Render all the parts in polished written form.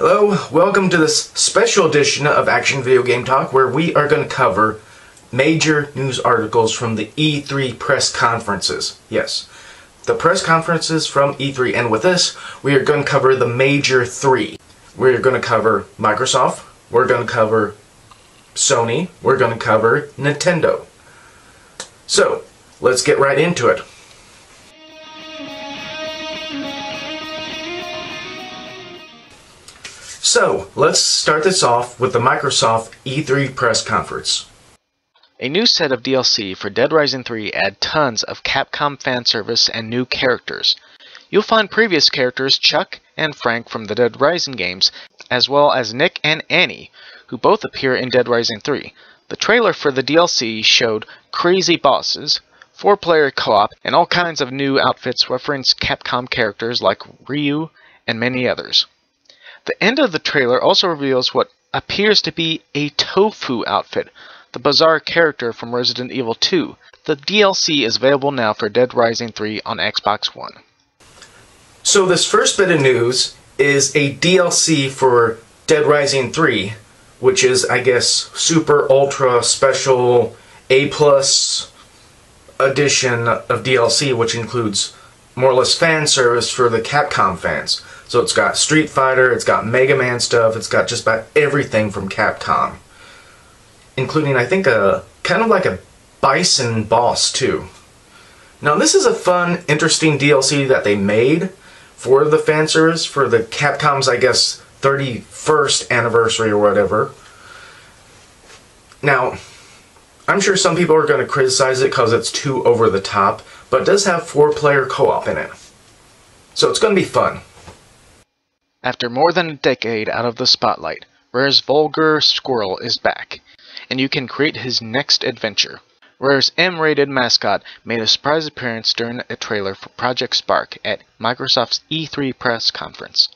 Hello, welcome to this special edition of Action Video Game Talk, where we are going to cover major news articles from the E3 press conferences. Yes, the press conferences from E3, and with this, we are going to cover the major three. We're going to cover Microsoft, we're going to cover Sony, we're going to cover Nintendo. So, let's get right into it. So, let's start this off with the Microsoft E3 press conference. A new set of DLC for Dead Rising 3 add tons of Capcom fan service and new characters. You'll find previous characters Chuck and Frank from the Dead Rising games, as well as Nick and Annie, who both appear in Dead Rising 3. The trailer for the DLC showed crazy bosses, 4-player co-op, and all kinds of new outfits reference Capcom characters like Ryu and many others. The end of the trailer also reveals what appears to be a tofu outfit, the bizarre character from Resident Evil 2. The DLC is available now for Dead Rising 3 on Xbox One. So this first bit of news is a DLC for Dead Rising 3, which is, I guess, super ultra special A+ edition of DLC, which includes more or less fan service for the Capcom fans. So it's got Street Fighter, it's got Mega Man stuff, it's got just about everything from Capcom. Including, I think, kind of like a Bison boss, too. Now, this is a fun, interesting DLC that they made for the fan service, for the Capcom's, I guess, 31st anniversary or whatever. Now, I'm sure some people are going to criticize it because it's too over the top, but it does have 4-player co-op in it. So it's going to be fun. After more than a decade out of the spotlight, Rare's Vulgar Squirrel is back, and you can create his next adventure. Rare's M-rated mascot made a surprise appearance during a trailer for Project Spark at Microsoft's E3 press conference.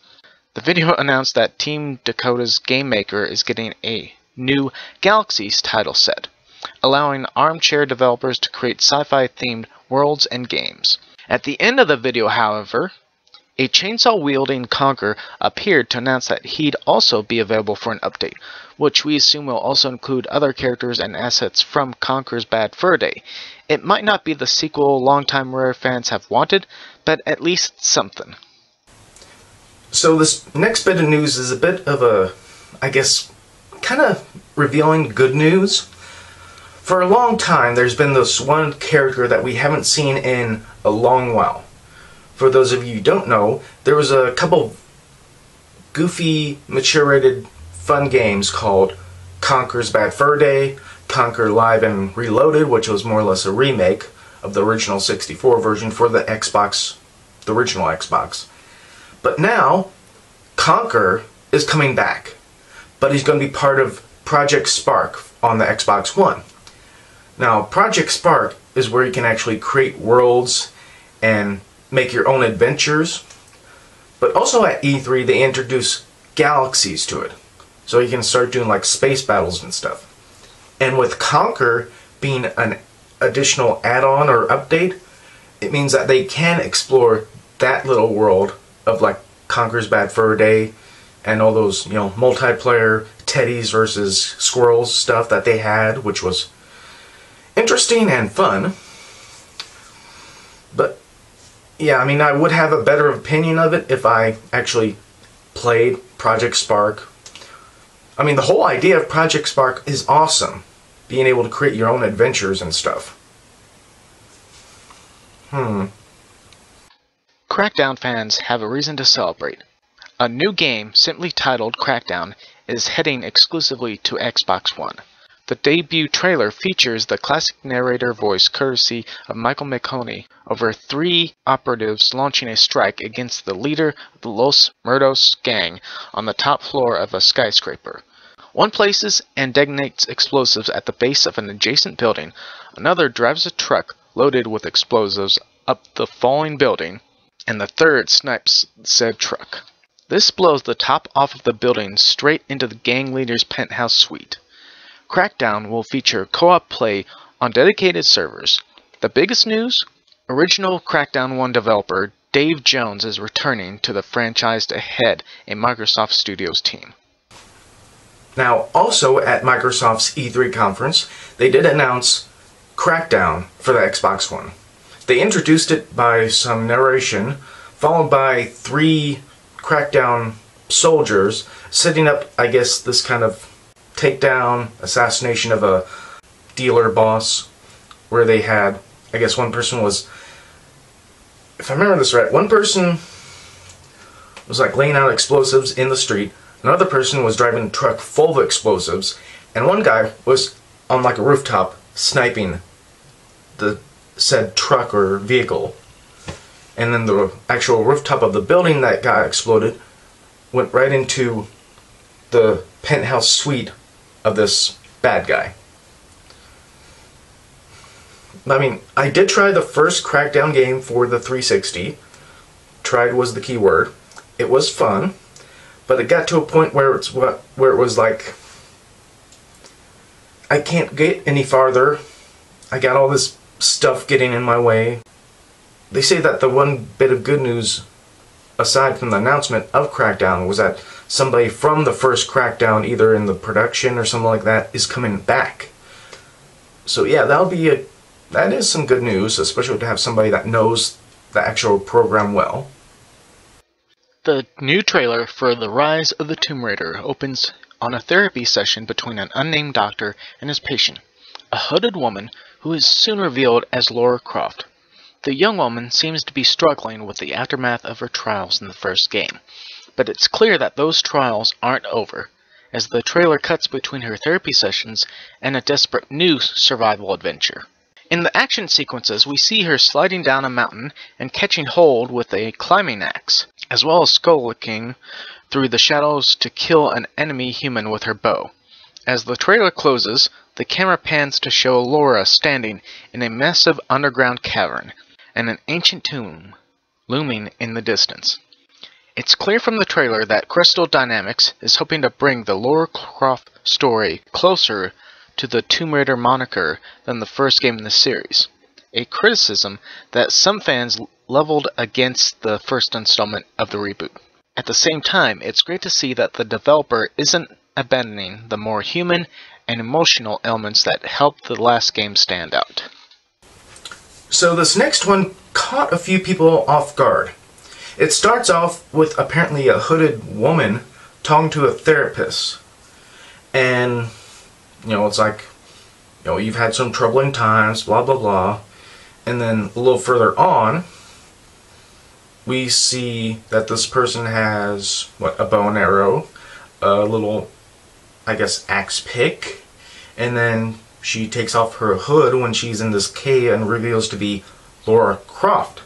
The video announced that Team Dakota's game maker is getting a new Galaxies title set, allowing armchair developers to create sci-fi themed worlds and games. At the end of the video, however, a chainsaw-wielding Conker appeared to announce that he'd also be available for an update, which we assume will also include other characters and assets from Conker's Bad Fur Day. It might not be the sequel longtime Rare fans have wanted, but at least something. So this next bit of news is a bit of a, I guess, kind of revealing good news. For a long time, there's been this one character that we haven't seen in a long while. For those of you who don't know, there was a couple goofy, mature-rated, fun games called Conker's Bad Fur Day, Conker Live and Reloaded, which was more or less a remake of the original 64 version for the Xbox, the original Xbox. But now, Conker is coming back, but he's going to be part of Project Spark on the Xbox One. Now, Project Spark is where you can actually create worlds and make your own adventures, but also at E3 they introduce galaxies to it, so you can start doing like space battles and stuff. And with Conker being an additional add-on or update, it means that they can explore that little world of like Conker's Bad Fur Day and all those, you know, multiplayer teddies versus squirrels stuff that they had, which was interesting and fun. But yeah, I mean, I would have a better opinion of it if I actually played Project Spark. I mean, the whole idea of Project Spark is awesome. Being able to create your own adventures and stuff. Crackdown fans have a reason to celebrate. A new game, simply titled Crackdown, is heading exclusively to Xbox One. The debut trailer features the classic narrator voice courtesy of Michael McConaughey over 3 operatives launching a strike against the leader of the Los Muertos gang on the top floor of a skyscraper. One places and detonates explosives at the base of an adjacent building, another drives a truck loaded with explosives up the falling building, and the third snipes said truck. This blows the top off of the building straight into the gang leader's penthouse suite. Crackdown will feature co-op play on dedicated servers. The biggest news? Original Crackdown 1 developer Dave Jones is returning to the franchise to head a Microsoft Studios team. Now, also at Microsoft's E3 conference, they did announce Crackdown for the Xbox One. They introduced it by some narration, followed by 3 Crackdown soldiers setting up, I guess, this kind of takedown, assassination of a dealer boss, where they had, I guess one person was, if I remember this right, one person was like laying out explosives in the street, another person was driving a truck full of explosives, and one guy was on like a rooftop sniping the said truck or vehicle. And then the actual rooftop of the building that got exploded went right into the penthouse suite of this bad guy. I mean, I did try the first Crackdown game for the 360. Tried was the key word. It was fun, but it got to a point where it was like, I can't get any farther. I got all this stuff getting in my way. They say that the one bit of good news, aside from the announcement of Crackdown, was that somebody from the first Crackdown, either in the production or something like that, is coming back. So yeah, that is some good news, especially to have somebody that knows the actual program well. The new trailer for The Rise of the Tomb Raider opens on a therapy session between an unnamed doctor and his patient, a hooded woman who is soon revealed as Lara Croft. The young woman seems to be struggling with the aftermath of her trials in the first game, but it's clear that those trials aren't over, as the trailer cuts between her therapy sessions and a desperate new survival adventure. In the action sequences, we see her sliding down a mountain and catching hold with a climbing axe, as well as skulking through the shadows to kill an enemy human with her bow. As the trailer closes, the camera pans to show Laura standing in a massive underground cavern, and an ancient tomb looming in the distance. It's clear from the trailer that Crystal Dynamics is hoping to bring the Lara Croft story closer to the Tomb Raider moniker than the first game in the series, a criticism that some fans leveled against the first installment of the reboot. At the same time, it's great to see that the developer isn't abandoning the more human and emotional elements that helped the last game stand out. So this next one caught a few people off guard. It starts off with apparently a hooded woman talking to a therapist. And, it's like, you've had some troubling times, blah, blah, blah. And then a little further on, we see that this person has, a bow and arrow, a little, I guess, axe pick, and then she takes off her hood when she's in this cave and reveals to be Lara Croft.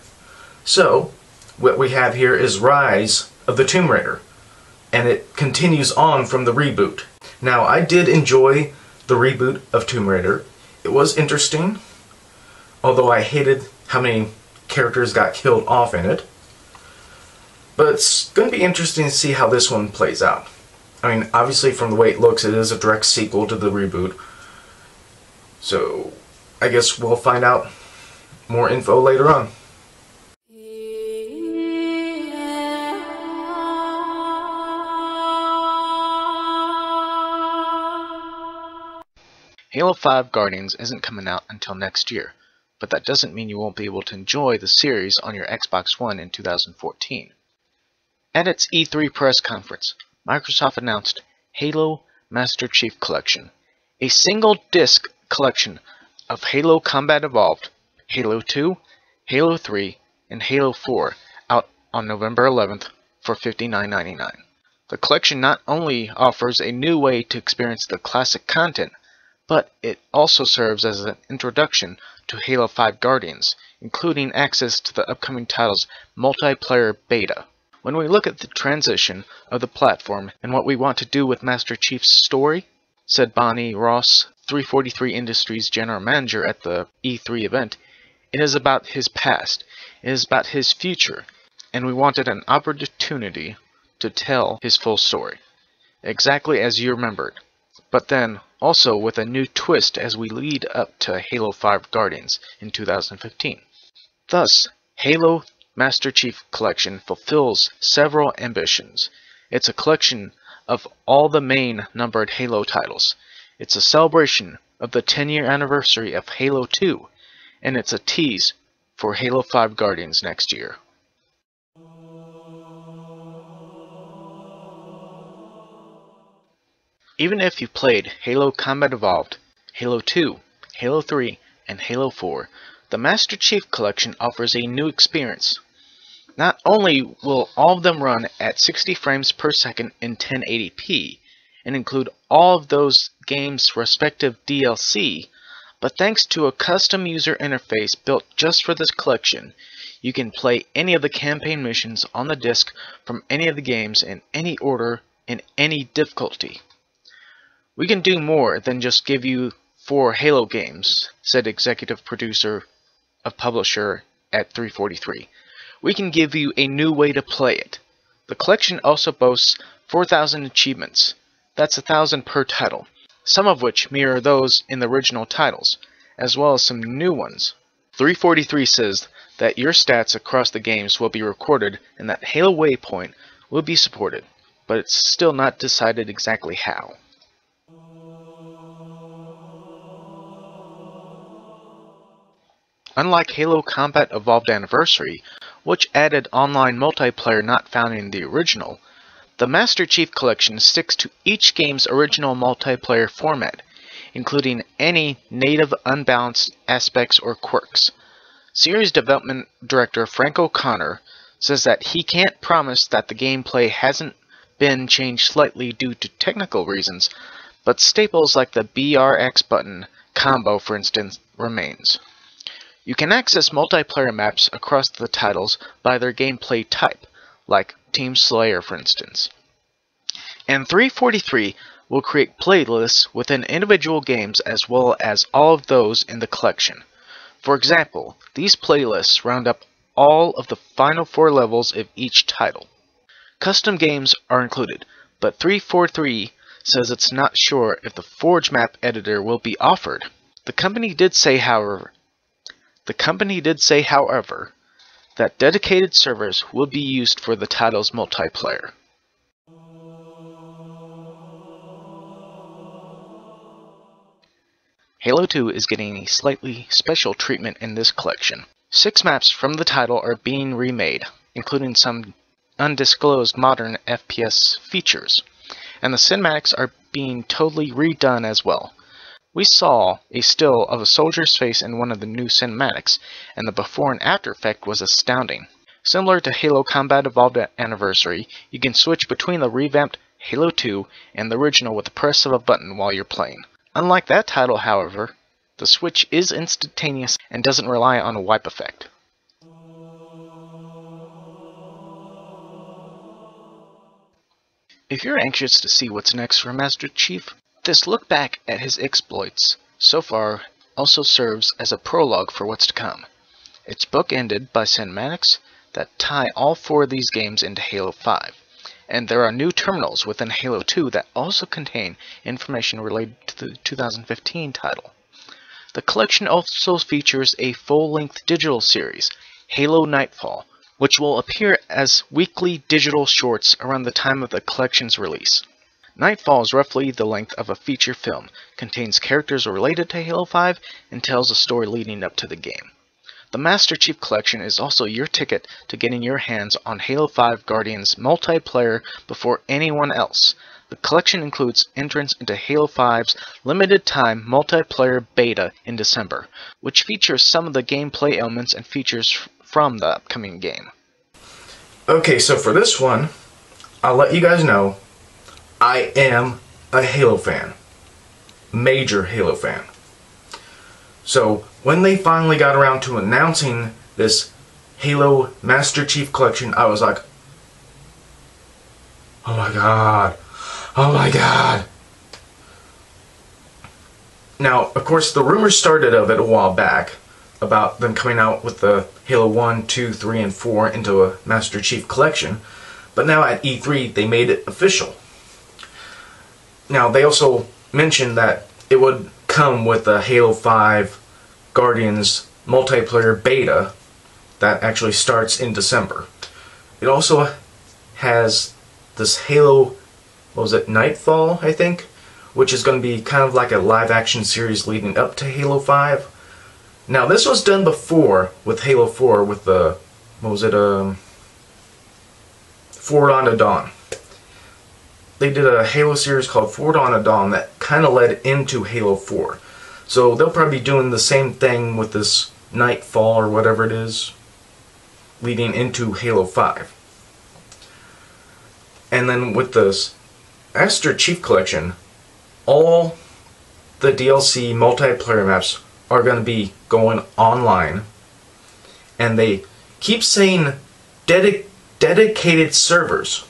So, what we have here is Rise of the Tomb Raider, and it continues on from the reboot. Now, I did enjoy the reboot of Tomb Raider. It was interesting, although I hated how many characters got killed off in it. But it's going to be interesting to see how this one plays out. I mean, obviously from the way it looks, it is a direct sequel to the reboot. So, I guess we'll find out more info later on. Halo 5 Guardians isn't coming out until next year, but that doesn't mean you won't be able to enjoy the series on your Xbox One in 2014. At its E3 press conference, Microsoft announced Halo Master Chief Collection, a single-disc collection of Halo Combat Evolved, Halo 2, Halo 3, and Halo 4 out on November 11th for $59.99. The collection not only offers a new way to experience the classic content, but it also serves as an introduction to Halo 5 Guardians, including access to the upcoming title's multiplayer beta. When we look at the transition of the platform and what we want to do with Master Chief's story, said Bonnie Ross, 343 Industries general manager at the E3 event, it is about his past, it is about his future, and we wanted an opportunity to tell his full story, exactly as you remembered, but then also with a new twist as we lead up to Halo 5 Guardians in 2015. Thus, Halo Master Chief Collection fulfills several ambitions. It's a collection of all the main numbered Halo titles. It's a celebration of the 10-year anniversary of Halo 2, and it's a tease for Halo 5 Guardians next year. Even if you've played Halo Combat Evolved, Halo 2, Halo 3, and Halo 4, the Master Chief Collection offers a new experience. Not only will all of them run at 60 frames per second in 1080p, and include all of those games' respective DLC, but thanks to a custom user interface built just for this collection, you can play any of the campaign missions on the disc from any of the games in any order, in any difficulty. We can do more than just give you 4 Halo games, said executive producer of publisher at 343. We can give you a new way to play it. The collection also boasts 4,000 achievements. That's 1,000 per title, some of which mirror those in the original titles, as well as some new ones. 343 says that your stats across the games will be recorded and that Halo Waypoint will be supported, but it's still not decided exactly how. Unlike Halo Combat Evolved Anniversary, which added online multiplayer not found in the original, the Master Chief Collection sticks to each game's original multiplayer format, including any native unbalanced aspects or quirks. Series Development Director Frank O'Connor says that he can't promise that the gameplay hasn't been changed slightly due to technical reasons, but staples like the BRX button combo, for instance, remains. You can access multiplayer maps across the titles by their gameplay type, like Team Slayer for instance. And 343 will create playlists within individual games as well as all of those in the collection. For example, these playlists round up all of the final 4 levels of each title. Custom games are included, but 343 says it's not sure if the Forge map editor will be offered. The company did say, however, that dedicated servers will be used for the title's multiplayer. Halo 2 is getting a slightly special treatment in this collection. 6 maps from the title are being remade, including some undisclosed modern FPS features, and the cinematics are being totally redone as well. We saw a still of a soldier's face in one of the new cinematics, and the before and after effect was astounding. Similar to Halo Combat Evolved Anniversary, you can switch between the revamped Halo 2 and the original with the press of a button while you're playing. Unlike that title, however, the switch is instantaneous and doesn't rely on a wipe effect. If you're anxious to see what's next for Master Chief, this look back at his exploits so far also serves as a prologue for what's to come. It's bookended by cinematics that tie all 4 of these games into Halo 5, and there are new terminals within Halo 2 that also contain information related to the 2015 title. The collection also features a full-length digital series, Halo Nightfall, which will appear as weekly digital shorts around the time of the collection's release. Nightfall is roughly the length of a feature film, contains characters related to Halo 5, and tells a story leading up to the game. The Master Chief Collection is also your ticket to getting your hands on Halo 5 Guardians multiplayer before anyone else. The collection includes entrance into Halo 5's limited time multiplayer beta in December, which features some of the gameplay elements and features from the upcoming game. Okay, so for this one, I'll let you guys know I am a Halo fan. Major Halo fan. So, when they finally got around to announcing this Halo Master Chief Collection, I was like, oh my god. Oh my god. Now, of course, the rumors started of it a while back about them coming out with the Halo 1, 2, 3, and 4 into a Master Chief Collection, but now at E3 they made it official. Now, they also mentioned that it would come with the Halo 5 Guardians multiplayer beta, that actually starts in December. It also has this Halo, what was it, Nightfall, I think, which is going to be kind of like a live-action series leading up to Halo 5. Now, this was done before with Halo 4 with the, what was it, Forward Unto Dawn. They did a Halo series called Forward Unto Dawn that kind of led into Halo 4. So they'll probably be doing the same thing with this Nightfall or whatever it is, leading into Halo 5. And then with this Master Chief Collection, all the DLC multiplayer maps are going to be going online. And they keep saying dedicated servers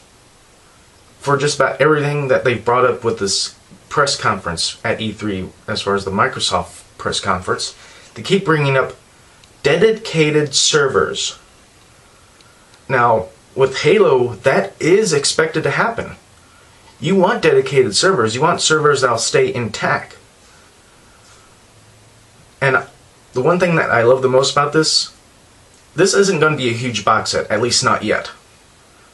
for just about everything that they've brought up with this press conference at E3 as far as the Microsoft press conference. They keep bringing up dedicated servers. Now, with Halo, that is expected to happen. You want dedicated servers. You want servers that'll stay intact. And the one thing that I love the most about this isn't going to be a huge box set, at least not yet.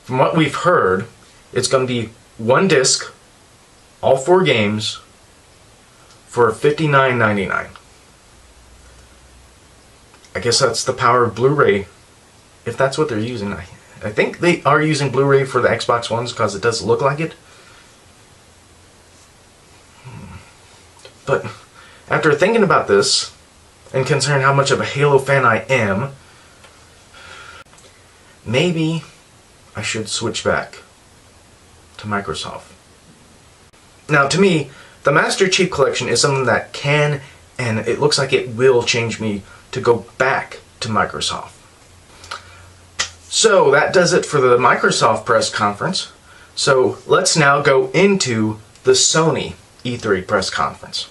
From what we've heard, it's going to be one disc, all 4 games, for $59.99. I guess that's the power of Blu-ray, if that's what they're using. I think they are using Blu-ray for the Xbox Ones because it does look like it. But after thinking about this, and considering how much of a Halo fan I am, maybe I should switch back to Microsoft. Now, to me, the Master Chief Collection is something that can, and it looks like it will change me to go back to Microsoft. So, that does it for the Microsoft press conference. So, let's now go into the Sony E3 press conference.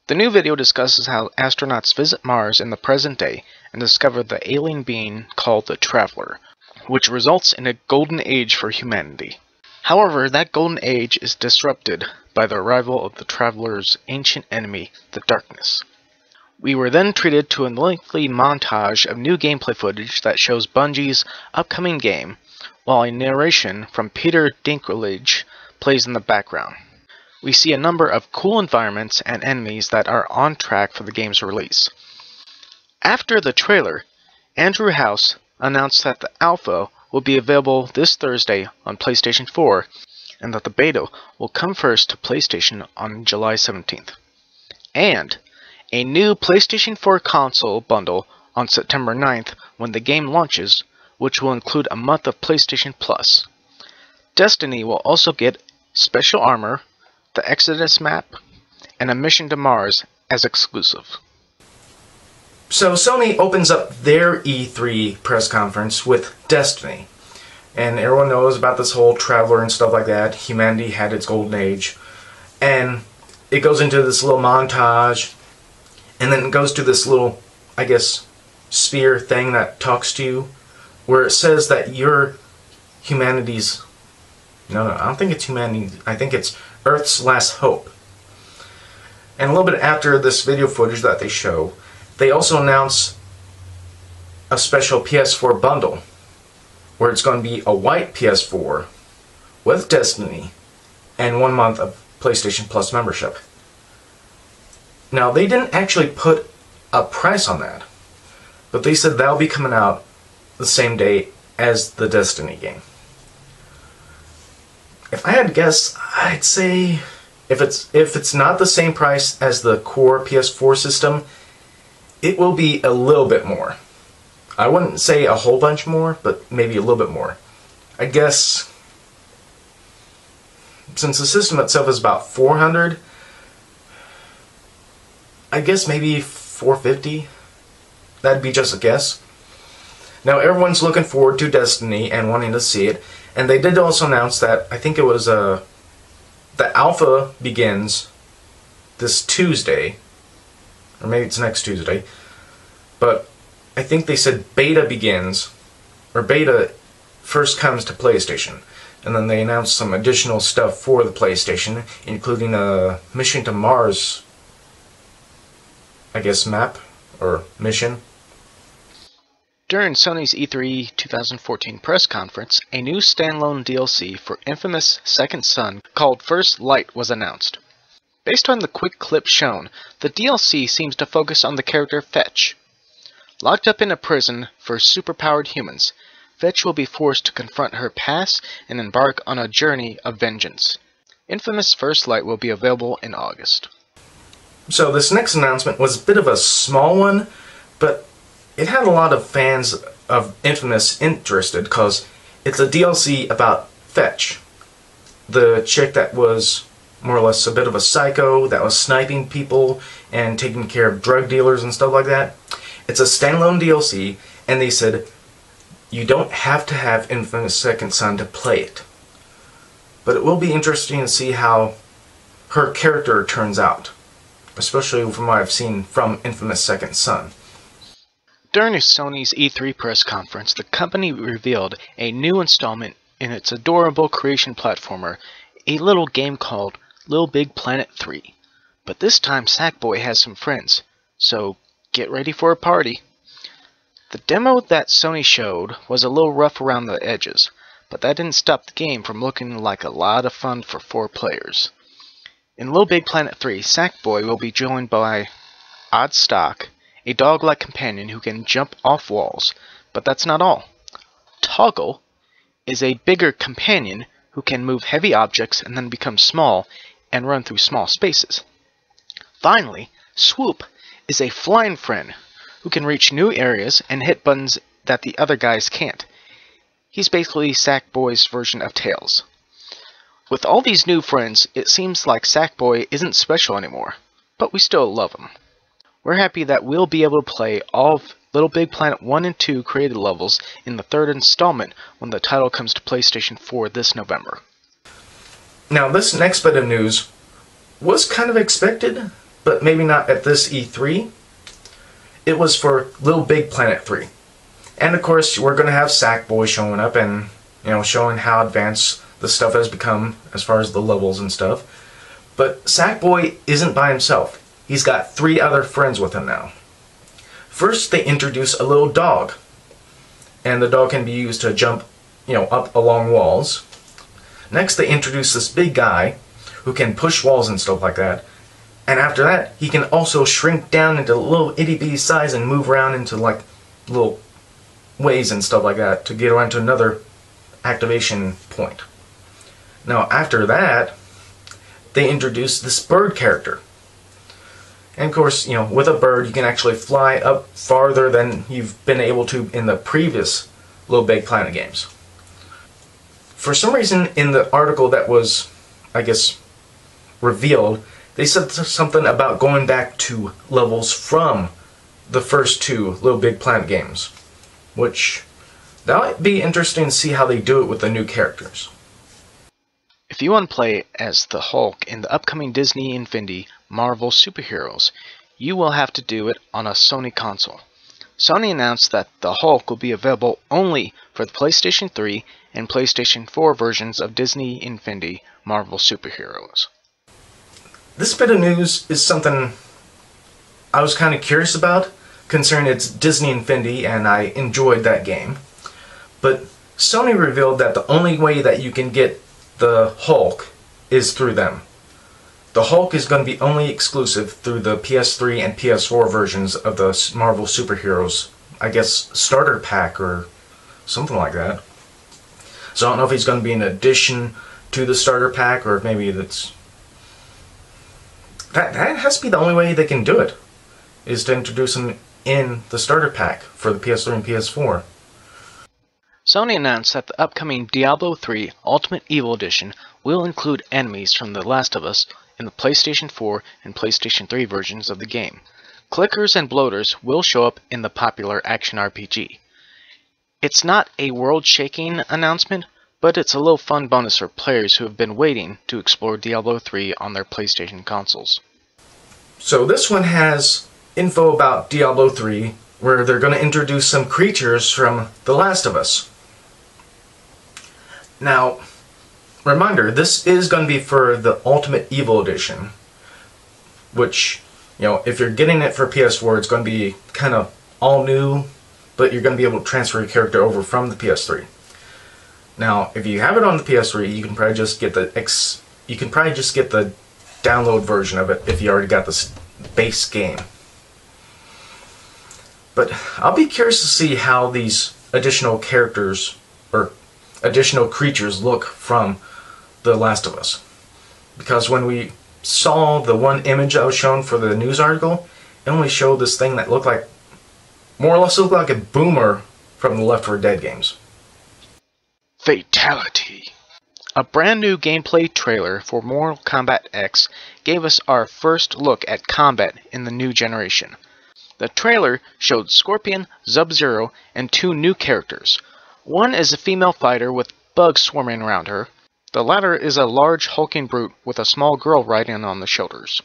The new video discusses how astronauts visit Mars in the present day and discover the alien being called the Traveler, which results in a golden age for humanity. However, that golden age is disrupted by the arrival of the Traveler's ancient enemy, the Darkness. We were then treated to a lengthy montage of new gameplay footage that shows Bungie's upcoming game, while a narration from Peter Dinklage plays in the background. We see a number of cool environments and enemies that are on track for the game's release. After the trailer, Andrew House announced that the alpha will be available this Thursday on PlayStation 4, and that the beta will come first to PlayStation on July 17th. And a new PlayStation 4 console bundle on September 9th when the game launches, which will include a month of PlayStation Plus. Destiny will also get special armor, the Exodus map, and a mission to Mars as exclusive. So Sony opens up their E3 press conference with Destiny. And everyone knows about this whole Traveler and stuff like that. Humanity had its golden age. And it goes into this little montage. And then it goes to this little, I guess, sphere thing that talks to you. Where it says that you're humanity's... No, I don't think it's humanity. I think it's Earth's last hope. And a little bit after this video footage that they show, they also announce a special PS4 bundle where it's going to be a white PS4 with Destiny and 1 month of PlayStation Plus membership. Now, they didn't actually put a price on that, but they said that'll be coming out the same day as the Destiny game. If I had to guess, I'd say if it's not the same price as the core PS4 system, it will be a little bit more. I wouldn't say a whole bunch more, but maybe a little bit more. I guess since the system itself is about $400, I guess maybe $450. That'd be just a guess. Now everyone's looking forward to Destiny and wanting to see it. And they did also announce that, I think it was, the alpha begins this Tuesday, or maybe it's next Tuesday, but I think they said beta begins, or beta first comes to PlayStation, and then they announced some additional stuff for the PlayStation, including a mission to Mars I guess, map or mission. During Sony's E3 2014 press conference, a new standalone DLC for Infamous Second Son called First Light was announced. Based on the quick clip shown, the DLC seems to focus on the character Fetch. Locked up in a prison for superpowered humans, Fetch will be forced to confront her past and embark on a journey of vengeance. Infamous First Light will be available in August. So this next announcement was a bit of a small one, but it had a lot of fans of Infamous interested because it's a DLC about Fetch, the chick that was more or less a bit of a psycho that was sniping people and taking care of drug dealers and stuff like that. It's a standalone DLC, and they said you don't have to have Infamous Second Son to play it. But it will be interesting to see how her character turns out, especially from what I've seen from Infamous Second Son. During Sony's E3 press conference, the company revealed a new installment in its adorable creation platformer, a little game called Little Big Planet 3. But this time Sackboy has some friends, so get ready for a party. The demo that Sony showed was a little rough around the edges, but that didn't stop the game from looking like a lot of fun for 4 players. In Little Big Planet 3, Sackboy will be joined by Oddstock, a dog-like companion who can jump off walls, but that's not all. Toggle is a bigger companion who can move heavy objects and then become small and run through small spaces. Finally, Swoop is a flying friend who can reach new areas and hit buttons that the other guys can't. He's basically Sackboy's version of Tails. With all these new friends, it seems like Sackboy isn't special anymore, but we still love him. We're happy that we'll be able to play all of Little Big Planet 1 and 2 created levels in the 3rd installment when the title comes to PlayStation 4 this November. Now, this next bit of news was kind of expected, but maybe not at this E3. It was for Little Big Planet 3. And of course, we're going to have Sackboy showing up and, showing how advanced the stuff has become as far as the levels and stuff. But Sackboy isn't by himself. He's got 3 other friends with him now. First, they introduce a little dog. And the dog can be used to jump, up along walls. Next, they introduce this big guy who can push walls and stuff like that. And after that, he can also shrink down into a little itty-bitty size and move around into, little ways and stuff like that to get around to another activation point. Now, after that, they introduce this bird character. And of course, with a bird, you can actually fly up farther than you've been able to in the previous Little Big Planet games. For some reason, in the article that was, I guess, revealed, they said something about going back to levels from the first 2 Little Big Planet games. Which, that might be interesting to see how they do it with the new characters. If you want to play as the Hulk in the upcoming Disney Infinity Marvel Superheroes, you will have to do it on a Sony console. Sony announced that the Hulk will be available only for the PlayStation 3 and PlayStation 4 versions of Disney Infinity Marvel Superheroes. This bit of news is something I was kind of curious about, considering it's Disney Infinity and I enjoyed that game. But Sony revealed that the only way that you can get the Hulk is through them. The Hulk is going to be only exclusive through the PS3 and PS4 versions of the Marvel Superheroes, I guess, starter pack or something like that. So I don't know if he's going to be an addition to the starter pack or if maybe that's... That has to be the only way they can do it, is to introduce him in the starter pack for the PS3 and PS4. Sony announced that the upcoming Diablo 3 Ultimate Evil Edition will include enemies from The Last of Us in the PlayStation 4 and PlayStation 3 versions of the game. Clickers and bloaters will show up in the popular action RPG. It's not a world-shaking announcement, but it's a little fun bonus for players who have been waiting to explore Diablo 3 on their PlayStation consoles. So this one has info about Diablo 3, where they're going to introduce some creatures from The Last of Us. Now, reminder, this is going to be for the Ultimate Evil Edition, which You know, if you're getting it for PS4, it's going to be kind of all new, but you're going to be able to transfer your character over from the PS3. Now, if you have it on the PS3, you can probably just get the download version of it if you already got the base game. But I'll be curious to see how these additional characters or additional creatures look from The Last of Us. Because when we saw the one image that was shown for the news article, it only showed this thing that looked like, more or less looked like a boomer from the Left 4 Dead games. Fatality. A brand new gameplay trailer for Mortal Kombat X gave us our first look at combat in the new generation. The trailer showed Scorpion, Sub-Zero, and 2 new characters. One is a female fighter with bugs swarming around her. The latter is a large hulking brute with a small girl riding on the shoulders.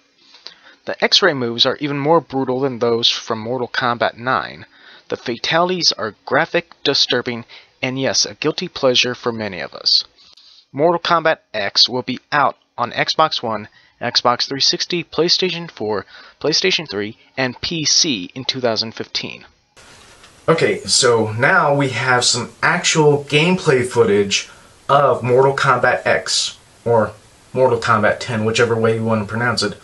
The X-ray moves are even more brutal than those from Mortal Kombat 9. The fatalities are graphic, disturbing, and yes, a guilty pleasure for many of us. Mortal Kombat X will be out on Xbox One, Xbox 360, PlayStation 4, PlayStation 3, and PC in 2015. Okay, so now we have some actual gameplay footage of Mortal Kombat X, or Mortal Kombat 10, whichever way you want to pronounce it.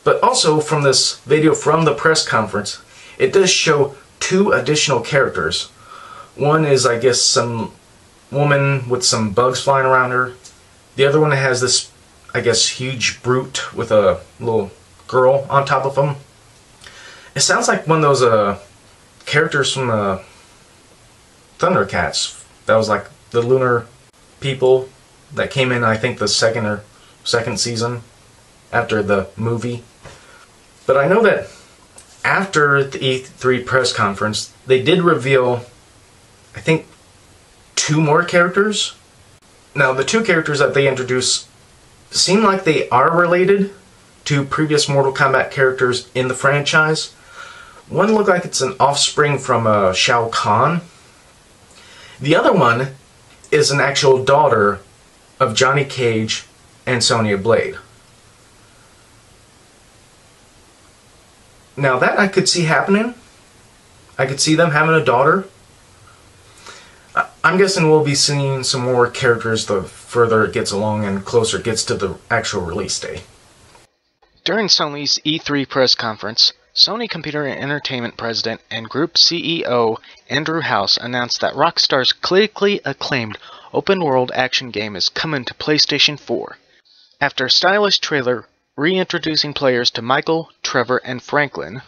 But also from this video from the press conference, it does show 2 additional characters. One is, I guess, some woman with some bugs flying around her. The other one has this, I guess, huge brute with a little girl on top of him. It sounds like one of those characters from Thundercats. That was like the lunar people that came in, I think, the second season after the movie. But I know that after the E3 press conference, they did reveal, I think, 2 more characters. Now, the 2 characters that they introduced seem like they are related to previous Mortal Kombat characters in the franchise. One looked like it's an offspring from Shao Kahn. The other one is an actual daughter of Johnny Cage and Sonya Blade. Now that I could see happening. I could see them having a daughter. I'm guessing we'll be seeing some more characters the further it gets along and closer it gets to the actual release day. During Sony's E3 press conference, Sony Computer and Entertainment President and Group CEO Andrew House announced that Rockstar's critically acclaimed open-world action game is coming to PlayStation 4. After a stylish trailer reintroducing players to Michael, Trevor, and Franklin,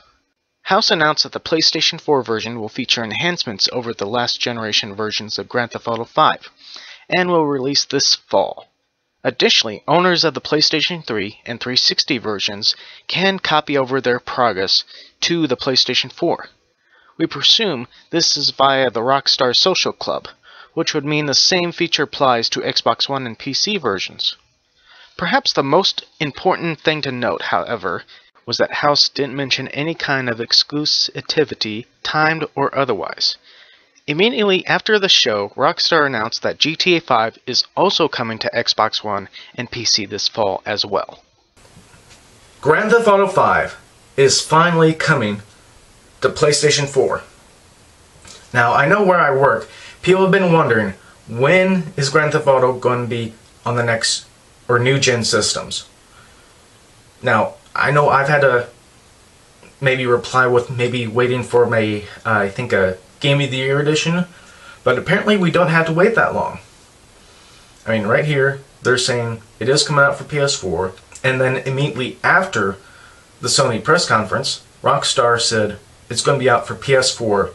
House announced that the PlayStation 4 version will feature enhancements over the last generation versions of Grand Theft Auto V, and will release this fall. Additionally, owners of the PlayStation 3 and 360 versions can copy over their progress to the PlayStation 4. We presume this is via the Rockstar Social Club, which would mean the same feature applies to Xbox One and PC versions. Perhaps the most important thing to note, however, was that House didn't mention any kind of exclusivity, timed or otherwise. Immediately after the show, Rockstar announced that GTA 5 is also coming to Xbox One and PC this fall as well. Grand Theft Auto 5 is finally coming to PlayStation 4. Now, I know where I work, people have been wondering, when is Grand Theft Auto going to be on the next or new gen systems? Now, I know I've had to maybe reply with maybe waiting for my, I think, a Game of the Year edition, but apparently we don't have to wait that long. I mean, right here, they're saying it is coming out for PS4, and then immediately after the Sony press conference, Rockstar said it's going to be out for PS4,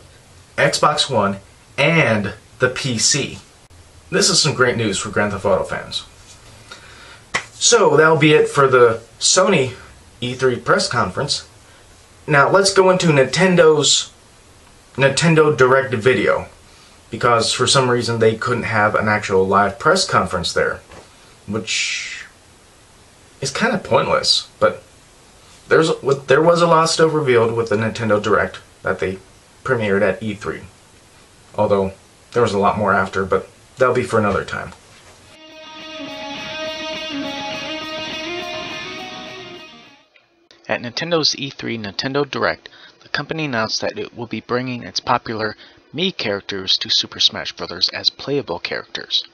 Xbox One, and the PC. This is some great news for Grand Theft Auto fans. So, that'll be it for the Sony E3 press conference. Now, let's go into Nintendo's Nintendo Direct video, because for some reason they couldn't have an actual live press conference there, which is kind of pointless, but there was a lot of stuff revealed with the Nintendo Direct that they premiered at E3, although there was a lot more after, but that'll be for another time. At Nintendo's E3 Nintendo Direct, the company announced that it will be bringing its popular Mii characters to Super Smash Bros. As playable characters.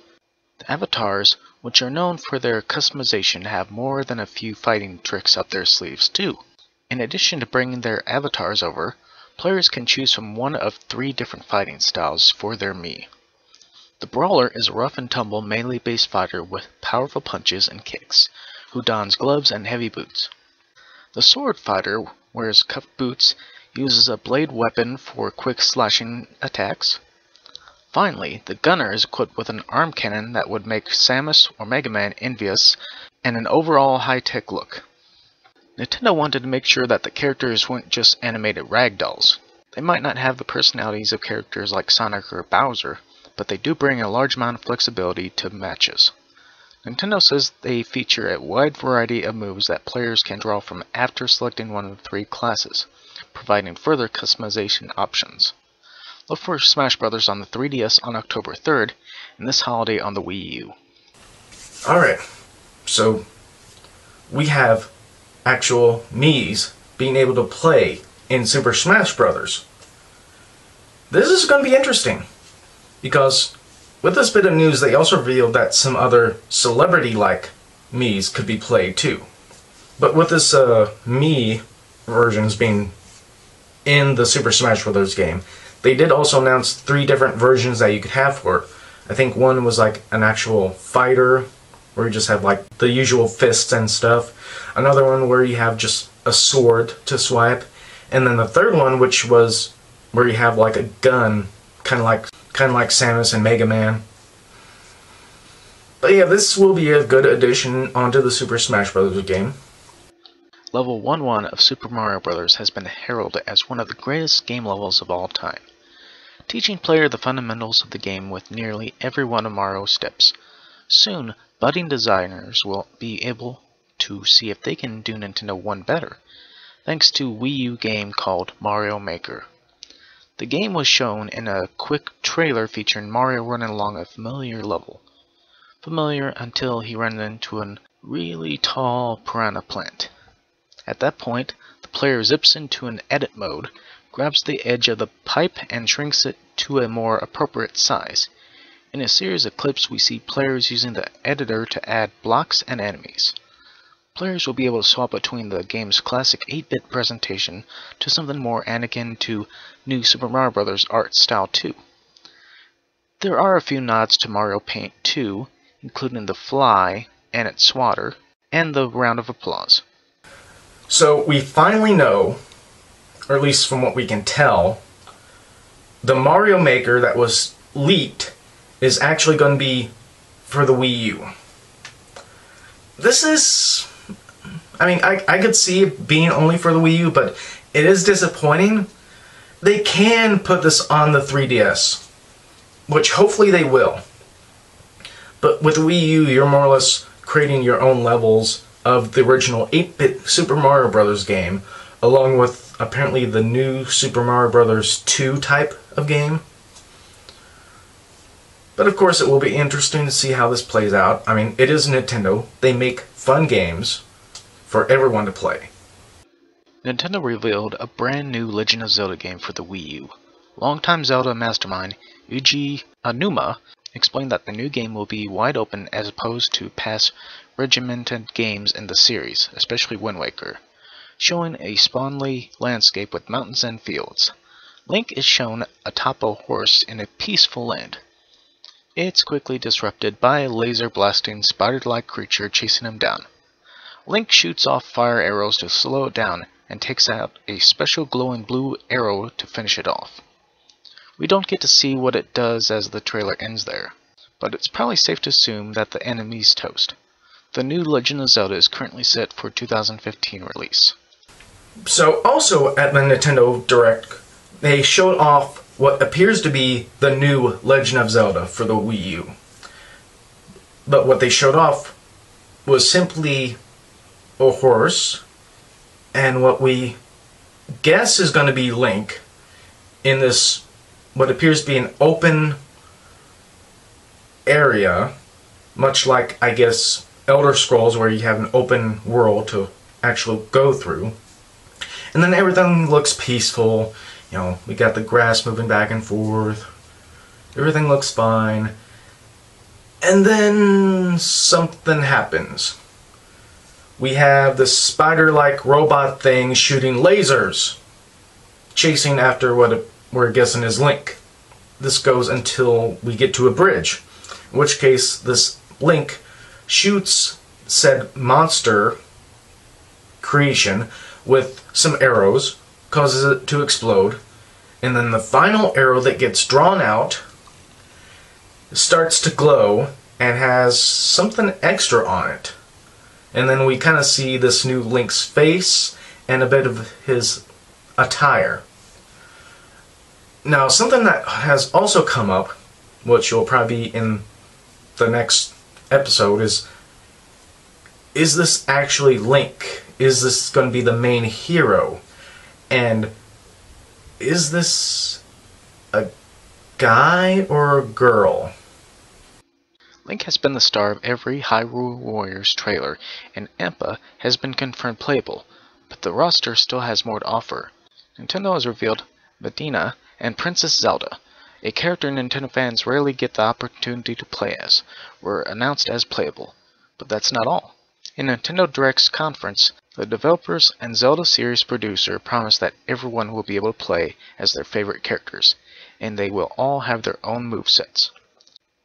The avatars, which are known for their customization, have more than a few fighting tricks up their sleeves too. In addition to bringing their avatars over, players can choose from one of 3 different fighting styles for their Mii. The Brawler is a rough-and-tumble melee-based fighter with powerful punches and kicks, who dons gloves and heavy boots. The Sword Fighter wears cuffed boots, uses a blade weapon for quick slashing attacks. Finally, the Gunner is equipped with an arm cannon that would make Samus or Mega Man envious, and an overall high-tech look. Nintendo wanted to make sure that the characters weren't just animated ragdolls. They might not have the personalities of characters like Sonic or Bowser, but they do bring a large amount of flexibility to matches. Nintendo says they feature a wide variety of moves that players can draw from after selecting one of the 3 classes, providing further customization options. Look for Smash Bros. On the 3DS on October 3rd, and this holiday on the Wii U. Alright, so we have actual Miis being able to play in Super Smash Bros. This is going to be interesting, because with this bit of news they also revealed that some other celebrity-like Miis could be played too. But with this Mii versions being in the Super Smash Bros. Game, they did also announce 3 different versions that you could have for it. I think one was like an actual fighter, where you just have like the usual fists and stuff. Another one where you have just a sword to swipe. And then the third one, which was where you have like a gun, kind of like Samus and Mega Man. But yeah, this will be a good addition onto the Super Smash Bros. Game. Level 1-1 of Super Mario Bros. Has been heralded as one of the greatest game levels of all time, teaching player the fundamentals of the game with nearly every one of Mario's steps. Soon, budding designers will be able to see if they can do Nintendo 1 better, thanks to a Wii U game called Mario Maker. The game was shown in a quick trailer featuring Mario running along a familiar level. Familiar until he ran into a really tall piranha plant. At that point, the player zips into an edit mode, grabs the edge of the pipe and shrinks it to a more appropriate size. In a series of clips, we see players using the editor to add blocks and enemies. Players will be able to swap between the game's classic 8-bit presentation to something more akin to new Super Mario Bros. Art style too. There are a few nods to Mario Paint 2, including the fly and its swatter, and the round of applause. So we finally know, or at least from what we can tell, the Mario Maker that was leaked is actually going to be for the Wii U. This is... I mean, I could see it being only for the Wii U, but it is disappointing. They can put this on the 3DS, which hopefully they will. But with the Wii U, you're more or less creating your own levels of the original 8-bit Super Mario Bros. Game, along with apparently the new Super Mario Bros. 2 type of game. But of course it will be interesting to see how this plays out. I mean, it is Nintendo. They make fun games for everyone to play. Nintendo revealed a brand new Legend of Zelda game for the Wii U. Longtime Zelda mastermind Yuji Aonuma explained that the new game will be wide open as opposed to past regimented games in the series, especially Wind Waker, showing a sprawling landscape with mountains and fields. Link is shown atop a horse in a peaceful land. It's quickly disrupted by a laser-blasting, spider-like creature chasing him down. Link shoots off fire arrows to slow it down and takes out a special glowing blue arrow to finish it off. We don't get to see what it does as the trailer ends there, but it's probably safe to assume that the enemy's toast. The new Legend of Zelda is currently set for 2015 release. So also at the Nintendo Direct, they showed off what appears to be the new Legend of Zelda for the Wii U. But what they showed off was simply a horse, and what we guess is going to be Link in this, what appears to be an open area, much like, I guess, Elder Scrolls, where you have an open world to actually go through. And then everything looks peaceful. You know, we got the grass moving back and forth. Everything looks fine. And then something happens. We have this spider-like robot thing shooting lasers, chasing after what we're guessing is Link. This goes until we get to a bridge, in which case this Link shoots said monster creation with some arrows, causes it to explode, and then the final arrow that gets drawn out starts to glow and has something extra on it. And then we kind of see this new Link's face and a bit of his attire. Now, something that has also come up, which will probably be in the next episode, is this actually Link? Is this going to be the main hero? And is this a guy or a girl? Link has been the star of every Hyrule Warriors trailer, and Impa has been confirmed playable, but the roster still has more to offer. Nintendo has revealed Midna and Princess Zelda, a character Nintendo fans rarely get the opportunity to play as, were announced as playable. But that's not all. In Nintendo Direct's conference, the developers and Zelda series producer promised that everyone will be able to play as their favorite characters, and they will all have their own movesets.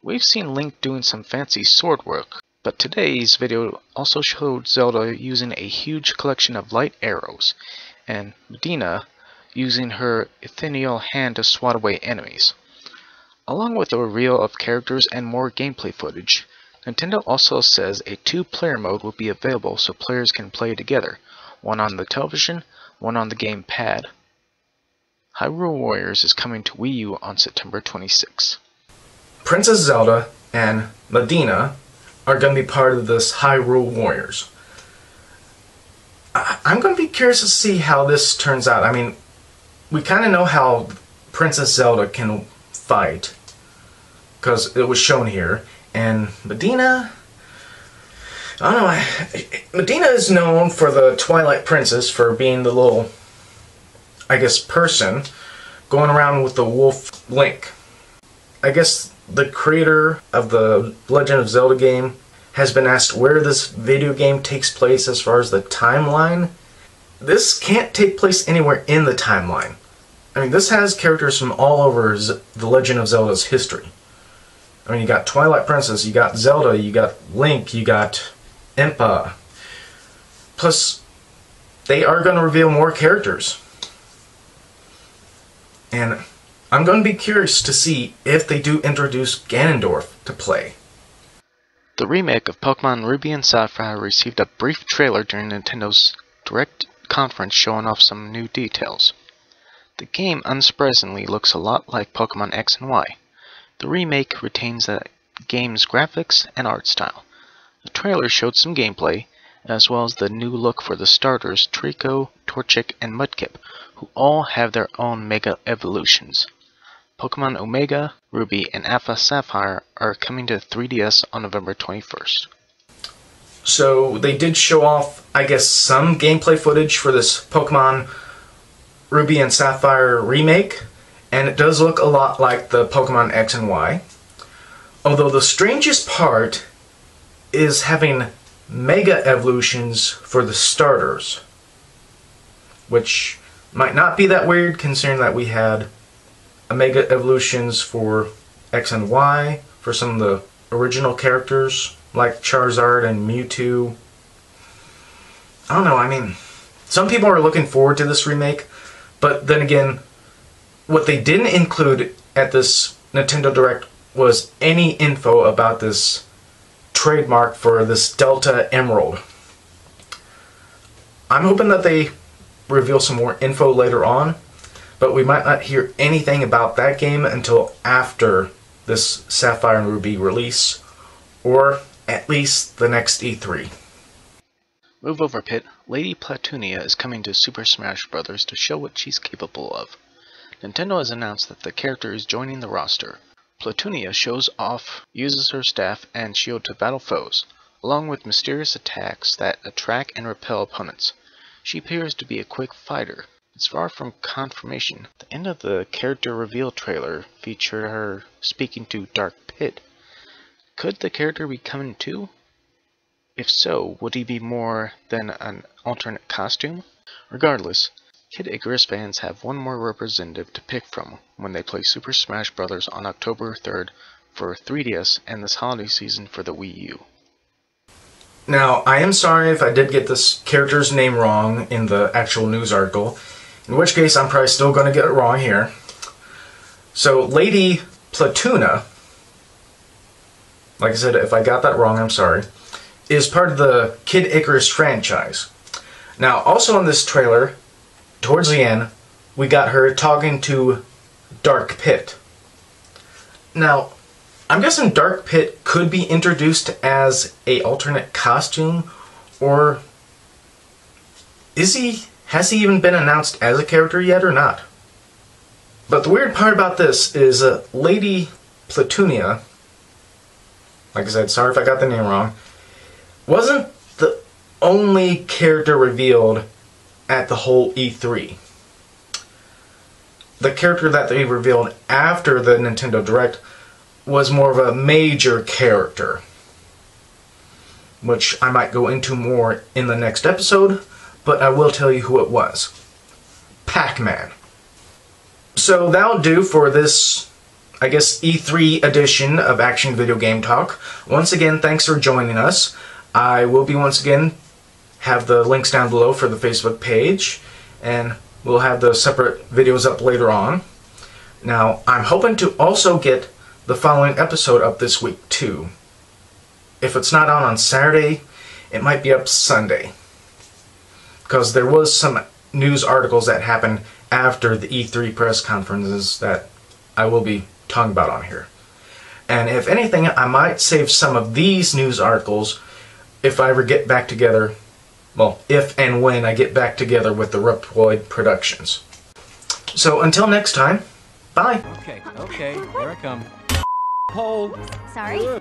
We've seen Link doing some fancy sword work, but today's video also showed Zelda using a huge collection of light arrows, and Midna using her ethereal hand to swat away enemies. Along with a reveal of characters and more gameplay footage, Nintendo also says a 2-player mode will be available so players can play together, one on the television, one on the gamepad. Hyrule Warriors is coming to Wii U on September 26. Princess Zelda and Midna are going to be part of this Hyrule Warriors. I'm going to be curious to see how this turns out. I mean, we kind of know how Princess Zelda can fight, because it was shown here. And Midna, I don't know, Midna is known for the Twilight Princess, for being the little, I guess, person going around with the wolf Link. I guess the creator of the Legend of Zelda game has been asked where this video game takes place as far as the timeline. This can't take place anywhere in the timeline. I mean, this has characters from all over the Legend of Zelda's history. I mean, you got Twilight Princess, you got Zelda, you got Link, you got Impa. Plus, they are going to reveal more characters. And I'm going to be curious to see if they do introduce Ganondorf to play. The remake of Pokemon Ruby and Sapphire received a brief trailer during Nintendo's Direct conference showing off some new details. The game, unsurprisingly, looks a lot like Pokemon X and Y. The remake retains the game's graphics and art style. The trailer showed some gameplay, as well as the new look for the starters Trico, Torchic, and Mudkip, who all have their own Mega Evolutions. Pokemon Omega, Ruby, and Alpha Sapphire are coming to 3DS on November 21st. So they did show off, I guess, some gameplay footage for this Pokemon Ruby and Sapphire remake, and it does look a lot like the Pokemon X and Y. Although the strangest part is having Mega Evolutions for the starters, which might not be that weird considering that we had Mega Evolutions for X and Y for some of the original characters like Charizard and Mewtwo. I don't know, I mean, some people are looking forward to this remake, but then again, what they didn't include at this Nintendo Direct was any info about this trademark for this Delta Emerald. I'm hoping that they reveal some more info later on, but we might not hear anything about that game until after this Sapphire and Ruby release, or at least the next E3. Move over, Pit. Lady Palutena is coming to Super Smash Bros. To show what she's capable of. Nintendo has announced that the character is joining the roster. Palutena shows off, uses her staff and shield to battle foes, along with mysterious attacks that attract and repel opponents. She appears to be a quick fighter. It's far from confirmation. The end of the character reveal trailer featured her speaking to Dark Pit. Could the character be coming too? If so, would he be more than an alternate costume? Regardless, Kid Icarus fans have one more representative to pick from when they play Super Smash Bros. On October 3rd for 3DS and this holiday season for the Wii U. Now, I am sorry if I did get this character's name wrong in the actual news article, in which case I'm probably still going to get it wrong here. So, Lady Palutena, like I said, if I got that wrong, I'm sorry, is part of the Kid Icarus franchise. Now, also in this trailer, towards the end, we got her talking to Dark Pit. Now, I'm guessing Dark Pit could be introduced as a alternate costume, or has he even been announced as a character yet or not? But the weird part about this is Lady Palutena, like I said, sorry if I got the name wrong, wasn't the only character revealed at the whole E3. The character that they revealed after the Nintendo Direct was more of a major character, which I might go into more in the next episode, but I will tell you who it was. Pac-Man. So that'll do for this, I guess, E3 edition of Action Video Game Talk. Once again, thanks for joining us. I will be once again have the links down below for the Facebook page, and we'll have the separate videos up later on. Now, I'm hoping to also get the following episode up this week too. If it's not on Saturday, it might be up Sunday, because there was some news articles that happened after the E3 press conferences that I will be talking about on here. And if anything, I might save some of these news articles if I ever get back together, well, if and when I get back together with the Reploid Productions. So until next time, bye! Okay, here I come. Hold! Sorry?